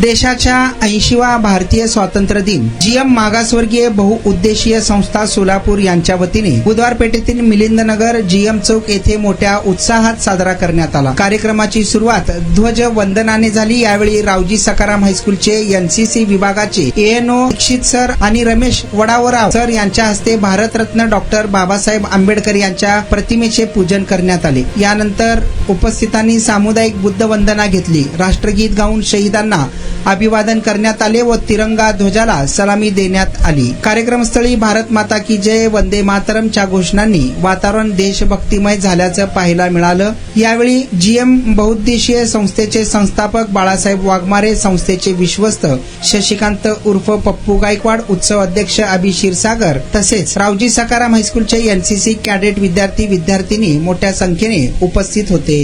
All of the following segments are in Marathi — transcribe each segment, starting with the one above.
देशाच्या 80वा भारतीय स्वातंत्र्य दिन जीएम मागासवर्गीय बहुउद्देशीय संस्था सोलापूर यांच्या वतीने बुधवार पेठेतील मिलिंदनगर जीएम चौक येथे मोठ्या उत्साहात साजरा करण्यात आला। कार्यक्रमाची सुरुवात ध्वज वंदनाने झाली। यावेळी रावजी सखाराम हायस्कूलचे एनसीसी विभागाचे एएनओ दीक्षित सर आणि रमेश वडावराव सर यांच्या हस्ते भारतरत्न डॉक्टर बाबासाहेब आंबेडकर यांच्या प्रतिमेचे पूजन करण्यात आले। यानंतर उपस्थितांनी सामुदायिक बुद्ध वंदना घेतली। राष्ट्रगीत गाऊन शहीदांना अभिवादन करण्यात आले व तिरंगा ध्वजाला सलामी देण्यात आली। कार्यक्रमस्थळी भारत माता की जय, वंदे मातरमच्या घोषणांनी वातावरण देशभक्तिमय झाल्याचं पाहायला मिळालं। यावेळी जीएम बहुउद्देशीय संस्थेचे संस्थापक बाळासाहेब वाघमारे, संस्थेचे विश्वस्त शशिकांत उर्फ पप्पू गायकवाड, उत्सव अध्यक्ष अभि क्षीरसागर तसेच रावजी सखाराम हायस्कूलचे एनसीसी कॅडेट विद्यार्थी विद्यार्थिनी मोठ्या संख्येने उपस्थित होते।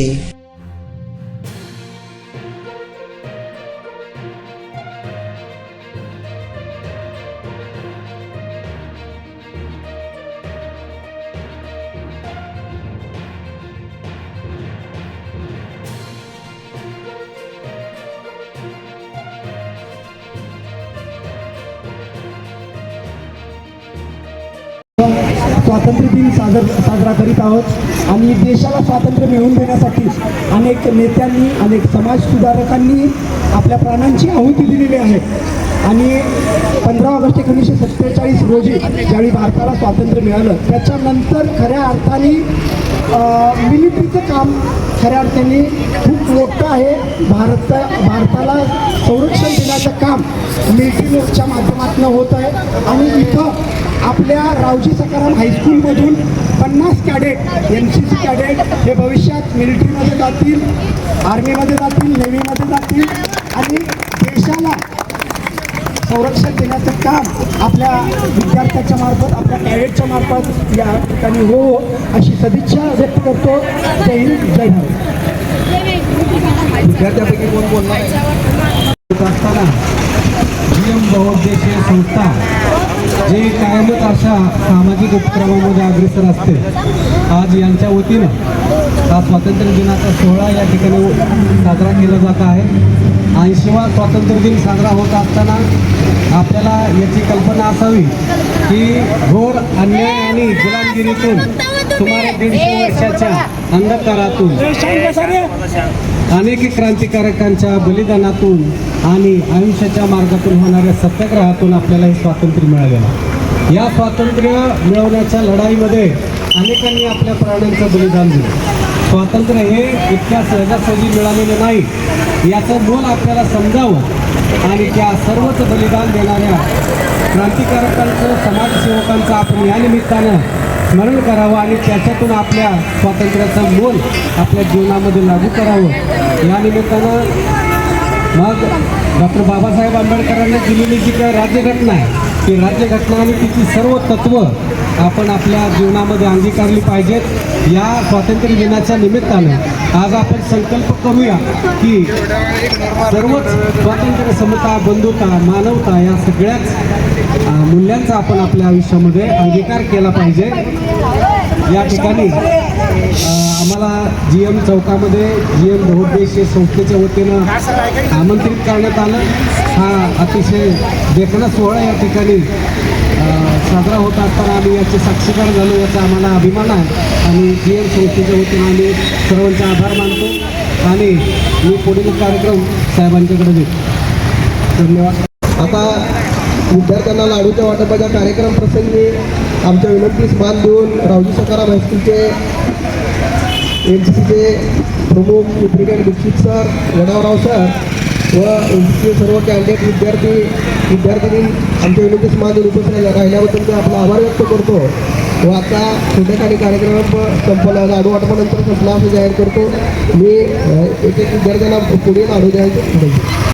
स्वातंत्र्य दिन साजरा करीत आहोत आणि देशाला स्वातंत्र्य मिळवून देण्यासाठी अनेक नेत्यांनी, अनेक समाज सुधारकांनी आपल्या प्राणांची आहुती दिलेली आहे। आणि 15 ऑगस्ट 1947 रोजी ज्यावेळी भारताला स्वातंत्र्य मिळालं त्याच्यानंतर खऱ्या अर्थाने मिलिटरीचं काम खऱ्या अर्थाने खूप मोठं आहे। भारताला संरक्षण देण्याचं काम मिलिटरीच्या माध्यमातून होत आहे। आणि इथं आपल्या रावजी सखाराम हायस्कूलमधून 50 कॅडेट एनसीसी कॅडेट हे भविष्यात मिलिटरीमध्ये जातील, आर्मीमध्ये जातील, नेव्हीमध्ये जातील आणि देशाला संरक्षण देण्याचं काम आपल्या विद्यार्थ्यांच्या मार्फत, आपल्या कॅडेटच्या मार्फत या ठिकाणी हो अशी सदिच्छा व्यक्त करतो। जय हिंद, जय भारत। विद्यार्थ्यांपैकी कोण बोलणार असताना जीएम बहुउद्देशीय संस्था जे कायमच अशा सामाजिक उपक्रमामध्ये अग्रेसर असते, आज यांच्या वतीनं हा स्वातंत्र्य दिनाचा सोहळा या ठिकाणी साजरा केला जात आहे। 80वा स्वातंत्र्य दिन साजरा होत असताना आपल्याला याची कल्पना असावी की घोर अन्याय आणि गुलामगिरीतून सुमारे 150 वर्षाच्या अंधकारातून अनेक क्रांतिकारकांच्या बलिदानातून आणि आयुष्याच्या मार्गातून होणाऱ्या सत्याग्रहातून आपल्याला हे स्वातंत्र्य मिळालेलं। या स्वातंत्र्य मिळवण्याच्या लढाईमध्ये अनेकांनी आपल्या प्राणांचं बलिदान दिलं। स्वातंत्र्य हे इतक्या सहजासहजी मिळालेलं नाही, याचं मोल आपल्याला समजावं आणि त्या सर्वच बलिदान देणाऱ्या क्रांतिकारकांचं, समाजसेवकांचं आपण या निमित्तानं स्मरण करावं आणि त्याच्यातून आपल्या स्वातंत्र्याचं मोल आपल्या जीवनामध्ये लागू करावं। या निमित्तानं मग डॉक्टर बाबासाहेब आंबेडकरांनी दिलेली जी काय राज्यघटना आहे ती राज्यघटना आणि तिची सर्व तत्त्व आपण आपल्या जीवनामध्ये अंगीकारली पाहिजेत। या स्वातंत्र्य दिनाच्या निमित्तानं आज आपण संकल्प करूया की सर्वच स्वातंत्र्य, समता, बंधुता, मानवता या सगळ्याच मूल्यांचा आपण आपल्या आयुष्यामध्ये अंगीकार केला पाहिजे। या ठिकाणी आम्हाला जीएम चौकामध्ये जीएम बहुउद्देशीय संस्थेच्या वतीनं आमंत्रित करण्यात आलं। हा अतिशय देखणा सोहळा या ठिकाणी साजरा होत असताना आम्ही याचे साक्षीदार झालो, याचा आम्हाला अभिमान आहे आणि जीएम संस्थेच्या वतीनं आम्ही सर्वांचे आभार मानतो आणि मी पुढील कार्यक्रम साहेबांच्याकडे देतो। धन्यवाद। आता विद्यार्थ्यांना लाडूच्या वाटपाच्या कार्यक्रम प्रसंगी आमच्या विनंतीस मान देऊन रावजी सखाराम हायस्कूलचे एनसीसीचे प्रमुख ब्रिगेडियर दीक्षित सर, वडावराव सर व एनसीसीचे सर्व कॅन्डिडेट विद्यार्थिनी आमच्या विनंतीस मान देऊन उपस्थित राहिल्याबद्दल मी आपला आभार व्यक्त करतो व आता छोट्याखाली कार्यक्रम संपला, लाडू वाटपानंतर संपला असं जाहीर करतो। मी एक विद्यार्थ्यांना पुढे लाडू द्यायचं।